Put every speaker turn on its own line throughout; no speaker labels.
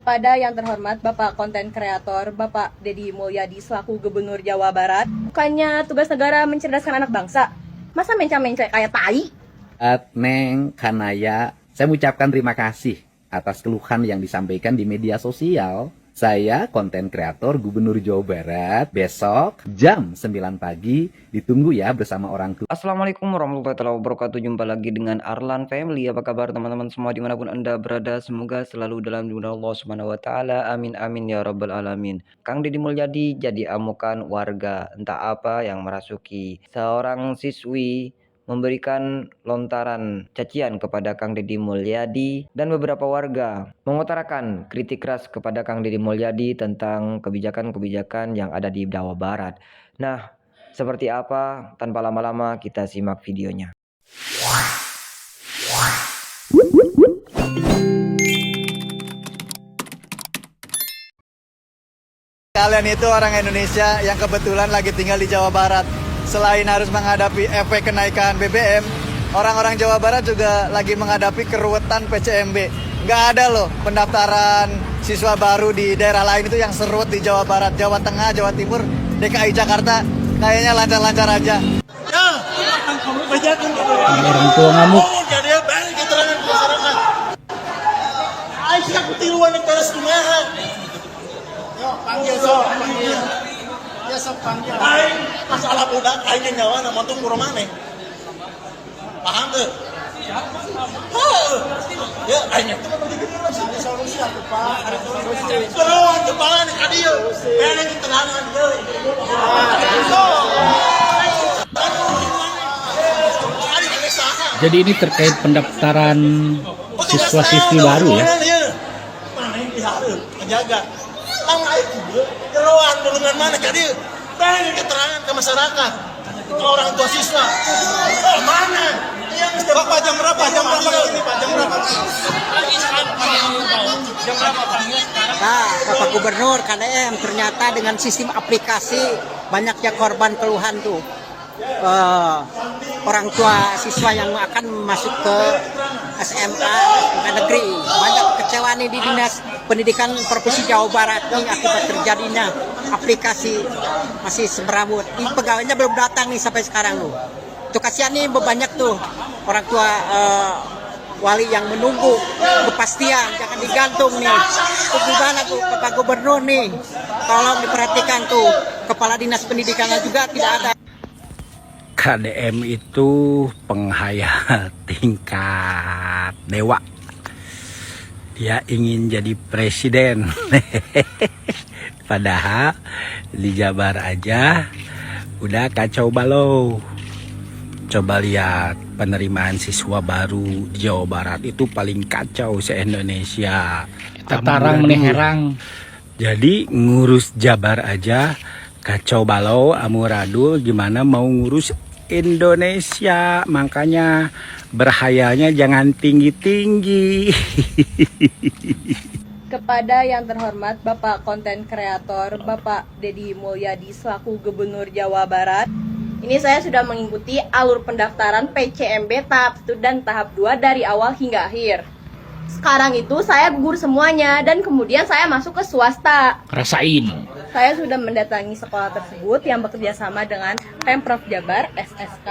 Pada yang terhormat Bapak konten kreator, Bapak Deddy Mulyadi selaku Gubernur Jawa Barat, bukannya tugas negara mencerdaskan anak bangsa? Masa mencah-mencah kayak tai?
Neng, Kanaya, saya mengucapkan terima kasih atas keluhan yang disampaikan di media sosial. Saya konten kreator Gubernur Jawa Barat, besok jam 9 pagi, ditunggu ya bersama orang tua.
Assalamualaikum warahmatullahi wabarakatuh. Jumpa lagi dengan Arlan Family. Apa kabar teman-teman semua dimanapun anda berada? Semoga selalu dalam lindungan Allah Subhanahu Wa Taala. Amin amin ya rabbal alamin. Kang Deddy Mulyadi jadi amukan warga entah apa yang merasuki seorang siswi memberikan lontaran cacian kepada Kang Deddy Mulyadi, dan beberapa warga mengutarakan kritik keras kepada Kang Deddy Mulyadi tentang kebijakan-kebijakan yang ada di Jawa Barat. Nah, seperti apa? Tanpa lama-lama kita simak videonya.
Kalian itu orang Indonesia yang kebetulan lagi tinggal di Jawa Barat. Selain harus menghadapi efek kenaikan BBM, orang-orang Jawa Barat juga lagi menghadapi keruwetan PCMB. Nggak ada loh pendaftaran siswa baru di daerah lain itu yang seruat di Jawa Barat, Jawa Tengah, Jawa Timur, DKI Jakarta. Kayaknya lancar-lancar aja.
Ya, kamu bajakan gitu ya.
Orang tua ngamuk.
Jadi banyak keterangan masyarakat. Aisyah kutiluan yang terus kumaha. Yo, panggil so, panggil. Ya sok panggil. Aing masalah budak aing nyawa na montung kurang maneh. Paham tuh? Oh, ya aing itu kan solusi atuh Pak. Ada solusi. Keluar kepala nih ka dieu. Bener keterangan deui.
Jadi ini terkait pendaftaran siswa-siswi baru ya?
Mana yang diharap, menjaga. Lang itu, jeroan golongan mana ka dieu? Pengen keterangan ke masyarakat, ke orang tua siswa. Oh, mana? Bapak jam berapa? Jam berapa ini Pak? Jam berapa? Jam berapa Pak?
Nah, Bapak Gubernur KDM ternyata dengan sistem aplikasi banyaknya korban keluhan tuh. Orang tua siswa yang akan masuk ke SMA negeri banyak kecewa nih di Dinas Pendidikan Provinsi Jawa Barat nih akibat terjadinya aplikasi masih semrawut. Ini pegawainya belum datang nih sampai sekarang loh. Tuh kasihan nih banyak tuh orang tua wali yang menunggu kepastian, jangan digantung nih. Tuh gimana tuh Bapak Gubernur nih, tolong diperhatikan tuh Kepala Dinas Pendidikannya juga tidak ada.
KDM itu penghayat tingkat dewa. Dia ingin jadi presiden. Padahal di Jabar aja udah kacau balau. Coba lihat penerimaan siswa baru di Jawa Barat itu paling kacau se-Indonesia. Tatarang meneherang. Jadi ngurus Jabar aja kacau balau amuradul, gimana mau ngurus Indonesia. Makanya berhayalnya jangan tinggi-tinggi.
Kepada yang terhormat Bapak konten kreator, Bapak Deddy Mulyadi selaku Gubernur Jawa Barat, ini saya sudah mengikuti alur pendaftaran PCMB tahap 1 dan tahap 2 dari awal hingga akhir. Sekarang itu saya gugur semuanya dan kemudian saya masuk ke swasta.
Rasain.
Saya sudah mendatangi sekolah tersebut yang bekerja sama dengan Pemprov Jabar SSK,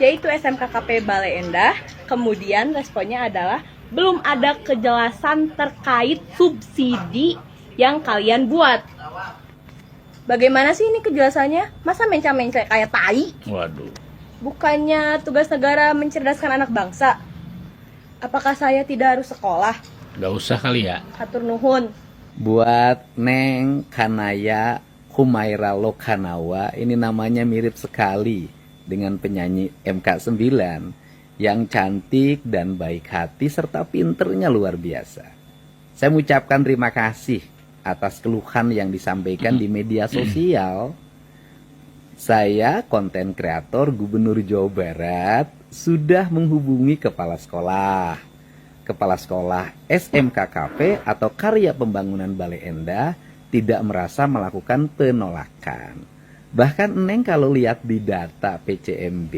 yaitu SMKKP Bale Endah. Kemudian responnya adalah belum ada kejelasan terkait subsidi yang kalian buat. Bagaimana sih ini kejelasannya? Masa mencah-mencah kayak tai?
Waduh.
Bukannya tugas negara mencerdaskan anak bangsa? Apakah saya tidak harus sekolah?
Gak usah kali ya.
Hatur nuhun.
Buat Neng, Kanaya, Humaira Lokanawa, ini namanya mirip sekali dengan penyanyi MK9 yang cantik dan baik hati serta pinternya luar biasa. Saya mengucapkan terima kasih atas keluhan yang disampaikan di media sosial. Saya konten kreator Gubernur Jawa Barat sudah menghubungi kepala sekolah SMKKP atau Karya Pembangunan Bale Endah tidak merasa melakukan penolakan. Bahkan Neng kalau lihat di data PCMB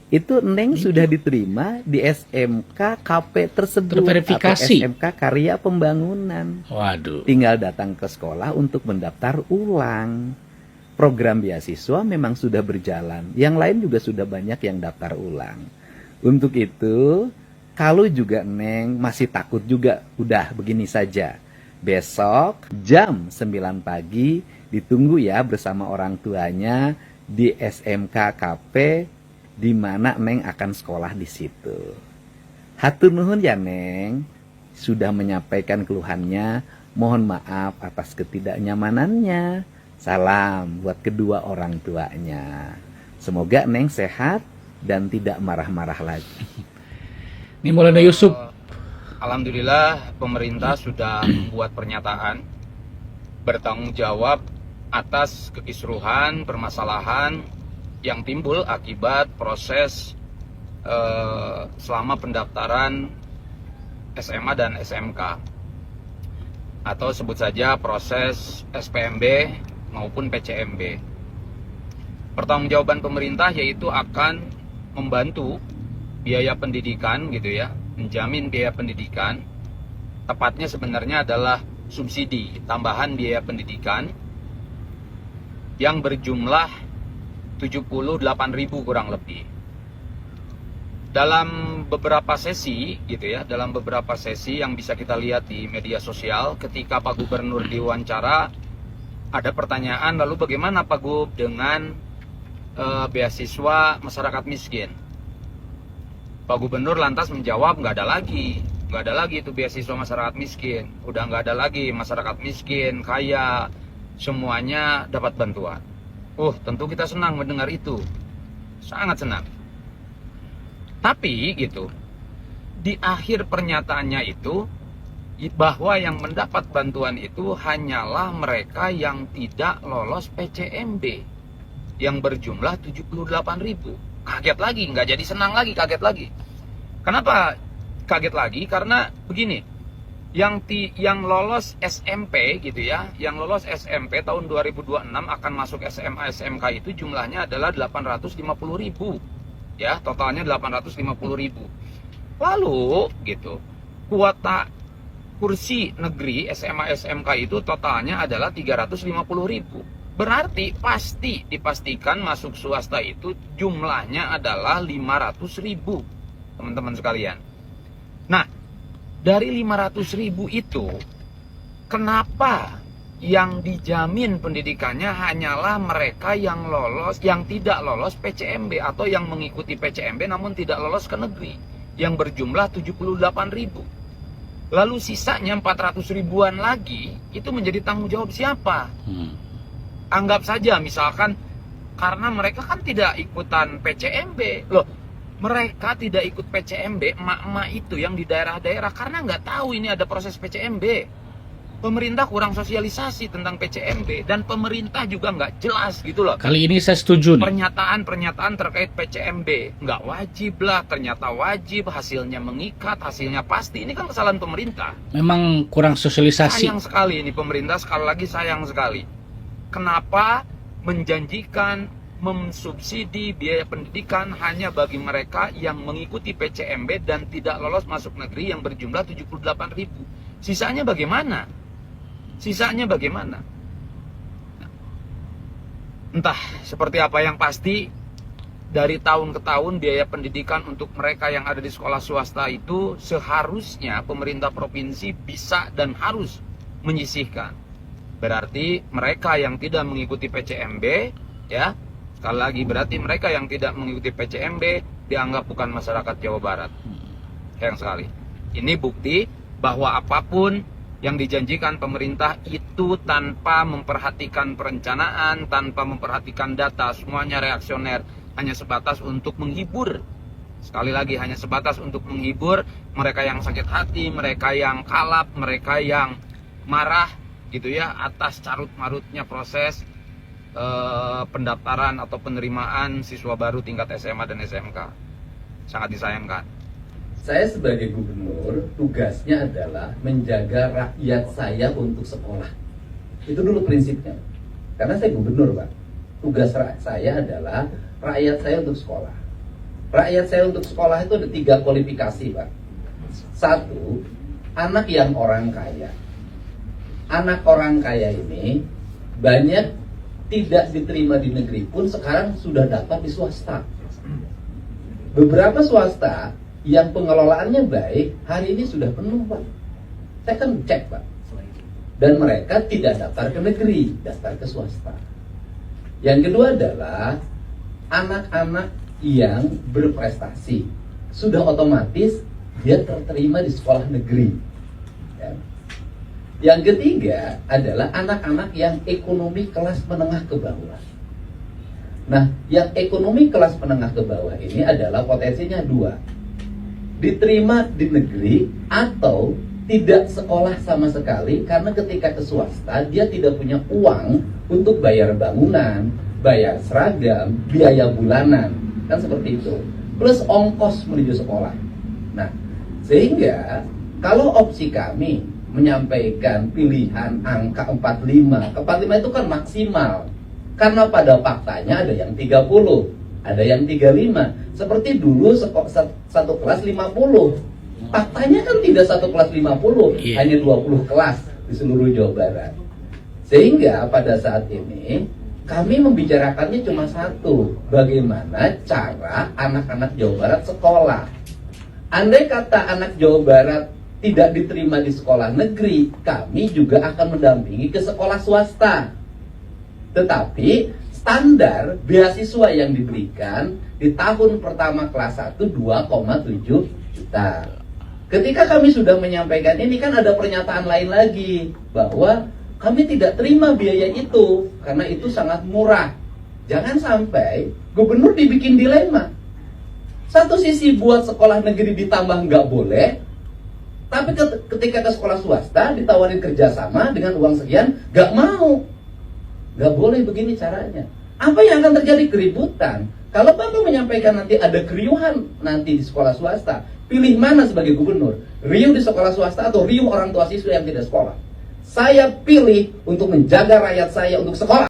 itu Neng sudah diterima di SMK KP tersebut
Terverifikasi.
atau SMK Karya Pembangunan.
Waduh.
Tinggal datang ke sekolah untuk mendaftar ulang. Program beasiswa memang sudah berjalan. Yang lain juga sudah banyak yang daftar ulang. Untuk itu, kalau juga Neng masih takut juga, udah begini saja. Besok jam 9 pagi ditunggu ya bersama orang tuanya di SMK KP di mana Neng akan sekolah di situ. Hatur nuhun ya Neng, sudah menyampaikan keluhannya. Mohon maaf atas ketidaknyamanannya. Salam buat kedua orang tuanya. Semoga Neng sehat dan tidak marah-marah lagi.
Ini Maulana Yusuf.
Alhamdulillah pemerintah sudah membuat pernyataan bertanggung jawab atas kekisruhan permasalahan yang timbul akibat proses selama pendaftaran SMA dan SMK, atau sebut saja proses SPMB maupun PCMB. Pertanggungjawaban pemerintah yaitu akan membantu biaya pendidikan gitu ya, menjamin biaya pendidikan, tepatnya sebenarnya adalah subsidi tambahan biaya pendidikan yang berjumlah 78.000 kurang lebih. Dalam beberapa sesi gitu ya, dalam beberapa sesi yang bisa kita lihat di media sosial, ketika Pak Gubernur diwawancara, ada pertanyaan, lalu bagaimana Pak Gub dengan beasiswa masyarakat miskin? Pak Gubernur lantas menjawab, nggak ada lagi itu beasiswa masyarakat miskin, udah nggak ada lagi masyarakat miskin, kaya, semuanya dapat bantuan. Tentu kita senang mendengar itu, sangat senang. Tapi gitu, di akhir pernyataannya itu bahwa yang mendapat bantuan itu hanyalah mereka yang tidak lolos PCMB yang berjumlah 78.000. Kaget lagi, nggak jadi senang lagi, kaget lagi. Kenapa kaget lagi? Karena begini, yang lolos SMP gitu ya, yang lolos SMP tahun 2026 akan masuk SMA SMK itu jumlahnya adalah 850.000 ya, totalnya 850.000. Lalu gitu, kuota kursi negeri SMA SMK itu totalnya adalah 350.000. Berarti pasti dipastikan masuk swasta itu jumlahnya adalah 500.000, teman-teman sekalian. Nah, dari 500.000 itu, kenapa yang dijamin pendidikannya hanyalah mereka yang lolos, yang tidak lolos PCMB atau yang mengikuti PCMB namun tidak lolos ke negeri, yang berjumlah 78.000. Lalu sisanya 400 ribuan lagi, itu menjadi tanggung jawab siapa? Anggap saja misalkan karena mereka kan tidak ikutan PCMB. Loh, mereka tidak ikut PCMB, emak-emak itu yang di daerah-daerah, karena nggak tahu ini ada proses PCMB. Pemerintah kurang sosialisasi tentang PCMB, dan pemerintah juga nggak jelas gitu loh.
Kali ini saya setuju nih.
Pernyataan terkait PCMB, nggak wajib lah, ternyata wajib, hasilnya mengikat, hasilnya pasti. Ini kan kesalahan pemerintah.
Memang kurang sosialisasi.
Sayang sekali ini pemerintah, sekali lagi sayang sekali. Kenapa menjanjikan mensubsidi biaya pendidikan hanya bagi mereka yang mengikuti PCMB dan tidak lolos masuk negeri yang berjumlah 78.000. Sisanya bagaimana? Entah seperti apa, yang pasti dari tahun ke tahun biaya pendidikan untuk mereka yang ada di sekolah swasta itu seharusnya pemerintah provinsi bisa dan harus menyisihkan. Berarti mereka yang tidak mengikuti PCMB ya, sekali lagi, berarti mereka yang tidak mengikuti PCMB dianggap bukan masyarakat Jawa Barat. Sayang sekali. Ini bukti bahwa apapun yang dijanjikan pemerintah itu tanpa memperhatikan perencanaan, tanpa memperhatikan data, semuanya reaksioner, hanya sebatas untuk menghibur. Sekali lagi, hanya sebatas untuk menghibur mereka yang sakit hati, mereka yang kalap, mereka yang marah gitu ya atas carut-marutnya proses pendaftaran atau penerimaan siswa baru tingkat SMA dan SMK. Sangat disayangkan.
Saya sebagai gubernur, tugasnya adalah menjaga rakyat saya untuk sekolah. Itu dulu prinsipnya. Karena saya gubernur, Pak. Tugas saya adalah rakyat saya untuk sekolah. Rakyat saya untuk sekolah itu ada 3 kualifikasi, Pak. 1, anak yang orang kaya. Anak orang kaya ini banyak tidak diterima di negeri pun sekarang sudah dapat di swasta. Beberapa swasta yang pengelolaannya baik hari ini sudah penuh, Pak. Saya kan cek, Pak. Dan mereka tidak daftar ke negeri, daftar ke swasta. Yang kedua adalah anak-anak yang berprestasi. Sudah otomatis dia terterima di sekolah negeri. Ya. Yang ketiga adalah anak-anak yang ekonomi kelas menengah ke bawah. Nah, yang ekonomi kelas menengah ke bawah ini adalah potensinya 2. Diterima di negeri atau tidak sekolah sama sekali karena ketika ke swasta dia tidak punya uang untuk bayar bangunan, bayar seragam, biaya bulanan. Kan seperti itu. Plus ongkos menuju sekolah. Nah, sehingga kalau opsi kami menyampaikan pilihan angka 45. 45 itu kan maksimal. Karena pada faktanya ada yang 30, ada yang 35. Seperti dulu satu kelas 50. Faktanya kan tidak satu kelas 50, hanya 20 kelas di seluruh Jawa Barat. Sehingga pada saat ini kami membicarakannya cuma satu, bagaimana cara anak-anak Jawa Barat sekolah. Andai kata anak Jawa Barat tidak diterima di sekolah negeri, kami juga akan mendampingi ke sekolah swasta. Tetapi standar beasiswa yang diberikan di tahun pertama kelas 1 2,7 juta. Ketika kami sudah menyampaikan ini kan ada pernyataan lain lagi bahwa kami tidak terima biaya itu karena itu sangat murah. Jangan sampai gubernur dibikin dilema. Satu sisi buat sekolah negeri ditambah nggak boleh, tapi ketika ke sekolah swasta ditawarin kerjasama dengan uang sekian, gak mau. Gak boleh begini caranya. Apa yang akan terjadi? Keributan. Kalau Bapak menyampaikan nanti ada keriuhan nanti di sekolah swasta, pilih mana sebagai gubernur? Riuh di sekolah swasta atau riuh orang tua siswa yang tidak sekolah? Saya pilih untuk menjaga rakyat saya untuk sekolah.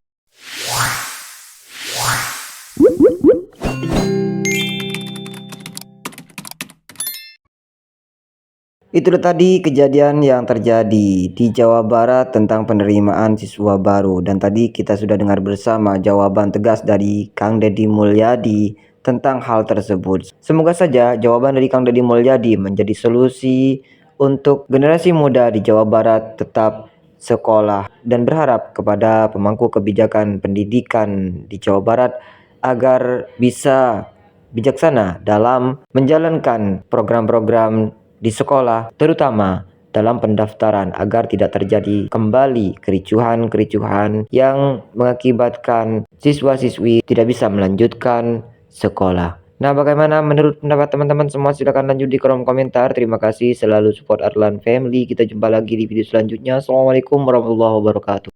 Itulah tadi kejadian yang terjadi di Jawa Barat tentang penerimaan siswa baru. Dan tadi kita sudah dengar bersama jawaban tegas dari Kang Deddy Mulyadi tentang hal tersebut. Semoga saja jawaban dari Kang Deddy Mulyadi menjadi solusi untuk generasi muda di Jawa Barat tetap sekolah. Dan berharap kepada pemangku kebijakan pendidikan di Jawa Barat agar bisa bijaksana dalam menjalankan program-program di sekolah, terutama dalam pendaftaran agar tidak terjadi kembali kericuhan-kericuhan yang mengakibatkan siswa-siswi tidak bisa melanjutkan sekolah. Nah, bagaimana menurut pendapat teman-teman semua? Silahkan lanjut di kolom komentar. Terima kasih selalu support Arlan Family. Kita jumpa lagi di video selanjutnya. Assalamualaikum warahmatullahi wabarakatuh.